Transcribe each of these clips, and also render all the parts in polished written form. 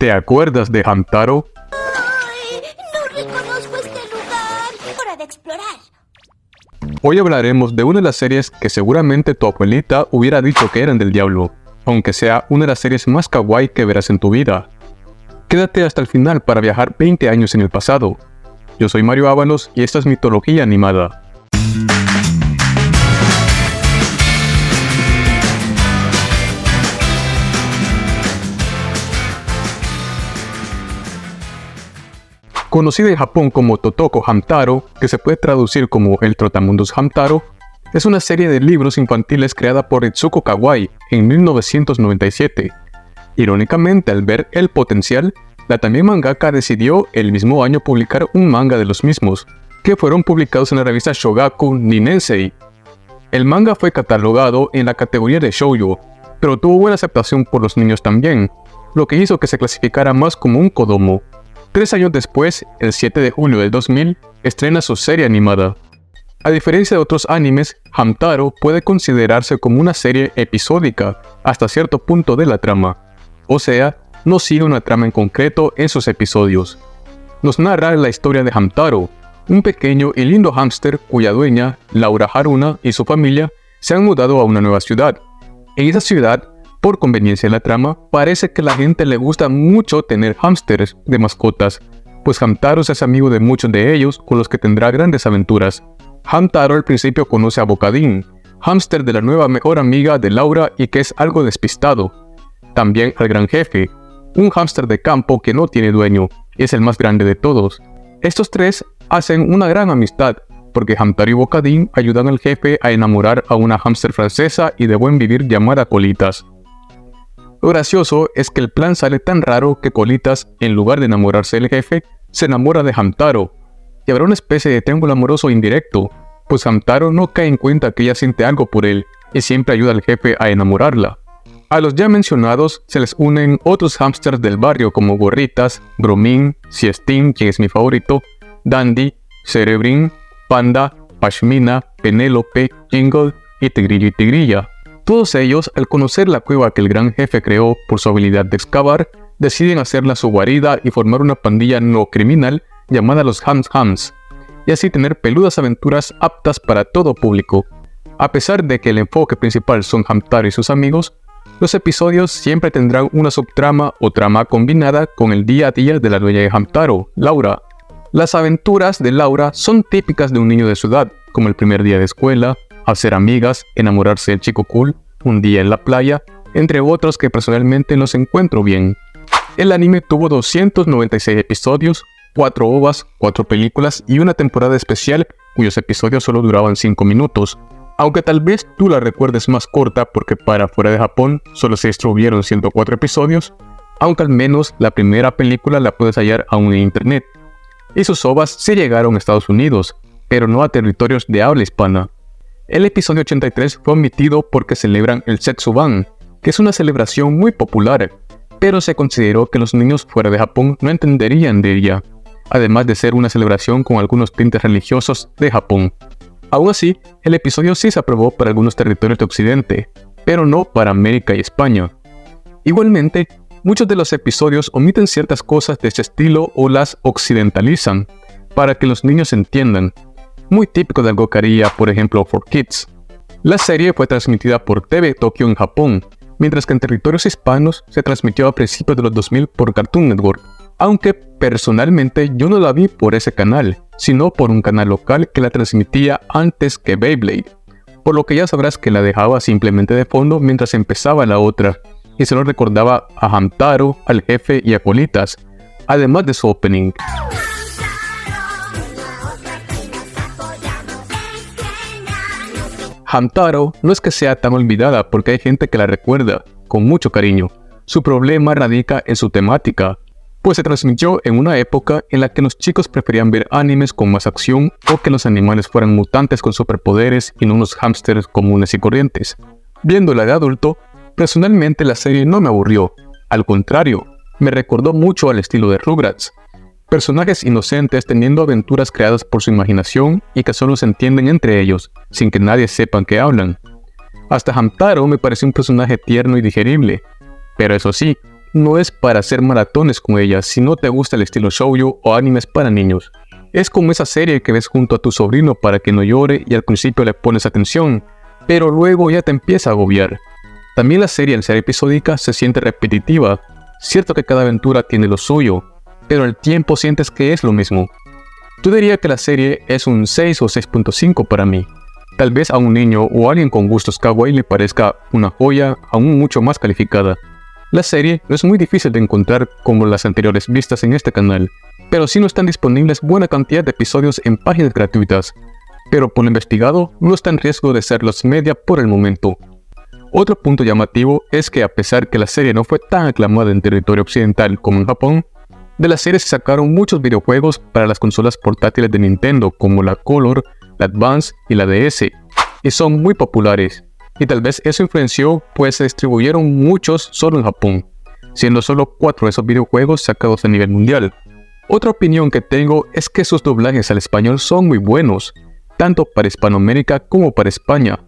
¿Te acuerdas de Hamtaro? ¡Ay! No reconozco este lugar. ¡Hora de explorar! Hoy hablaremos de una de las series que seguramente tu abuelita hubiera dicho que eran del diablo, aunque sea una de las series más kawaii que verás en tu vida. Quédate hasta el final para viajar 20 años en el pasado. Yo soy Mario Ábalos y esta es Mitología Animada. Conocida en Japón como Totoko Hamtaro, que se puede traducir como El Trotamundos Hamtaro, es una serie de libros infantiles creada por Ritsuko Kawai en 1997. Irónicamente, al ver el potencial, la también mangaka decidió el mismo año publicar un manga de los mismos, que fueron publicados en la revista Shogaku Ninensei. El manga fue catalogado en la categoría de shoujo, pero tuvo buena aceptación por los niños también, lo que hizo que se clasificara más como un kodomo. 3 años después, el 7 de julio del 2000, estrena su serie animada. A diferencia de otros animes, Hamtaro puede considerarse como una serie episódica hasta cierto punto de la trama. O sea, no sigue una trama en concreto en sus episodios. Nos narra la historia de Hamtaro, un pequeño y lindo hámster cuya dueña, Laura Haruna, y su familia se han mudado a una nueva ciudad. En esa ciudad, por conveniencia de la trama, parece que a la gente le gusta mucho tener hámsters de mascotas, pues Hamtaro se hace amigo de muchos de ellos con los que tendrá grandes aventuras. Hamtaro al principio conoce a Bocadín, hámster de la nueva mejor amiga de Laura y que es algo despistado. También al gran jefe, un hámster de campo que no tiene dueño, y es el más grande de todos. Estos tres hacen una gran amistad, porque Hamtaro y Bocadín ayudan al jefe a enamorar a una hámster francesa y de buen vivir llamada Colitas. Lo gracioso es que el plan sale tan raro que Colitas, en lugar de enamorarse del jefe, se enamora de Hamtaro, y habrá una especie de triángulo amoroso indirecto, pues Hamtaro no cae en cuenta que ella siente algo por él, y siempre ayuda al jefe a enamorarla. A los ya mencionados se les unen otros hámsters del barrio como Gorritas, Bromín, Siestín, quien es mi favorito, Dandy, Cerebrin, Panda, Pashmina, Penélope, Jingle y Tigrillo y Tigrilla. Todos ellos, al conocer la cueva que el gran jefe creó por su habilidad de excavar, deciden hacerla su guarida y formar una pandilla no criminal llamada los Hams Hams, y así tener peludas aventuras aptas para todo público. A pesar de que el enfoque principal son Hamtaro y sus amigos, los episodios siempre tendrán una subtrama o trama combinada con el día a día de la dueña de Hamtaro, Laura. Las aventuras de Laura son típicas de un niño de su edad, como el primer día de escuela, hacer amigas, enamorarse del chico cool, un día en la playa, entre otros que personalmente los encuentro bien. El anime tuvo 296 episodios, 4 OVAs, 4 películas y una temporada especial cuyos episodios solo duraban 5 minutos. Aunque tal vez tú la recuerdes más corta porque para fuera de Japón solo se distribuyeron 104 episodios, aunque al menos la primera película la puedes hallar aún en internet. Y sus OVAs sí llegaron a Estados Unidos, pero no a territorios de habla hispana. El episodio 83 fue omitido porque celebran el Setsuban, que es una celebración muy popular, pero se consideró que los niños fuera de Japón no entenderían de ella, además de ser una celebración con algunos tintes religiosos de Japón. Aún así, el episodio sí se aprobó para algunos territorios de Occidente, pero no para América y España. Igualmente, muchos de los episodios omiten ciertas cosas de este estilo o las occidentalizan, para que los niños entiendan. Muy típico de algo que haría, por ejemplo, 4Kids. La serie fue transmitida por TV Tokyo en Japón, mientras que en territorios hispanos se transmitió a principios de los 2000 por Cartoon Network, aunque personalmente yo no la vi por ese canal, sino por un canal local que la transmitía antes que Beyblade, por lo que ya sabrás que la dejaba simplemente de fondo mientras empezaba la otra, y solo recordaba a Hamtaro, al jefe y a Colitas, además de su opening. Hamtaro no es que sea tan olvidada porque hay gente que la recuerda con mucho cariño. Su problema radica en su temática, pues se transmitió en una época en la que los chicos preferían ver animes con más acción o que los animales fueran mutantes con superpoderes y no unos hámsters comunes y corrientes. Viéndola de adulto, personalmente la serie no me aburrió, al contrario, me recordó mucho al estilo de Rugrats. Personajes inocentes teniendo aventuras creadas por su imaginación y que solo se entienden entre ellos, sin que nadie sepa que hablan. Hasta Hamtaro me pareció un personaje tierno y digerible, pero eso sí, no es para hacer maratones con ella si no te gusta el estilo shoujo o animes para niños. Es como esa serie que ves junto a tu sobrino para que no llore y al principio le pones atención, pero luego ya te empieza a agobiar. También la serie al ser episódica se siente repetitiva. Cierto que cada aventura tiene lo suyo, pero al tiempo sientes que es lo mismo. Yo diría que la serie es un 6 o 6.5 para mí. Tal vez a un niño o a alguien con gustos kawaii le parezca una joya aún mucho más calificada. La serie no es muy difícil de encontrar como las anteriores vistas en este canal, pero sí no están disponibles buena cantidad de episodios en páginas gratuitas, pero por lo investigado no está en riesgo de ser los media por el momento. Otro punto llamativo es que a pesar que la serie no fue tan aclamada en territorio occidental como en Japón, de la serie se sacaron muchos videojuegos para las consolas portátiles de Nintendo como la Color, la Advance y la DS, y son muy populares, y tal vez eso influenció pues se distribuyeron muchos solo en Japón, siendo solo 4 de esos videojuegos sacados a nivel mundial. Otra opinión que tengo es que sus doblajes al español son muy buenos, tanto para Hispanoamérica como para España.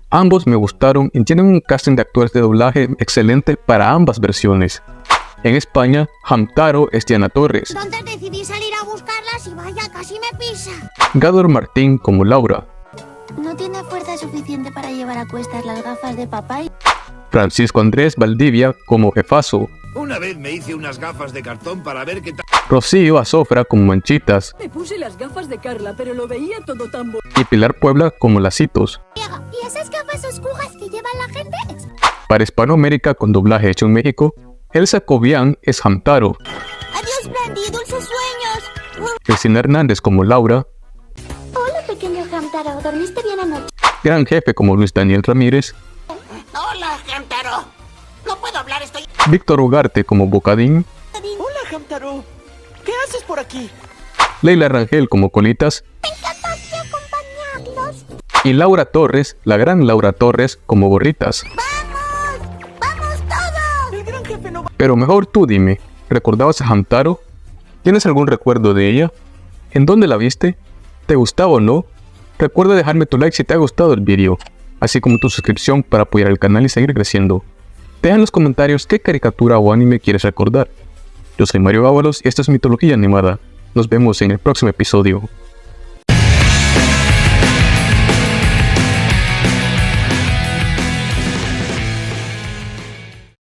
Ambos me gustaron y tienen un casting de actores de doblaje excelente para ambas versiones. En España, Hamtaro es Diana Torres. Entonces decidí salir a buscarlas y vaya, casi me pisa. Gador Martín como Laura. No tiene fuerza suficiente para llevar a cuestas las gafas de papá y... Francisco Andrés Valdivia como Jefazo. Una vez me hice unas gafas de cartón para ver qué tal. Rocío Azofra como Manchitas. Me puse las gafas de Carla, pero lo veía todo tan bonito. Y Pilar Puebla como Lacitos. ¿Y esas gafas oscuras que lleva la gente? Para Hispanoamérica con doblaje hecho en México, Elsa Cobian es Hamtaro. Adiós, Brandy, dulces sueños. Cristina Hernández como Laura. Hola, pequeño Hamtaro, ¿dormiste bien anoche? Gran Jefe como Luis Daniel Ramírez. Hola, Hamtaro. No puedo hablar, estoy... Víctor Ugarte como Bocadín. Hola, Hamtaro. ¿Qué haces por aquí? Leila Rangel como Colitas. Me encantaría acompañarlos. Y Laura Torres, la gran Laura Torres como Gorritas. ¡Vamos! ¡Vamos todos! El gran jefe no va... Pero mejor tú dime, ¿recordabas a Hamtaro? ¿Tienes algún recuerdo de ella? ¿En dónde la viste? ¿Te gustaba o no? Recuerda dejarme tu like si te ha gustado el vídeo, así como tu suscripción para apoyar el canal y seguir creciendo. Deja en los comentarios qué caricatura o anime quieres recordar. Yo soy Mario Ábalos y esto es Mitología Animada. Nos vemos en el próximo episodio.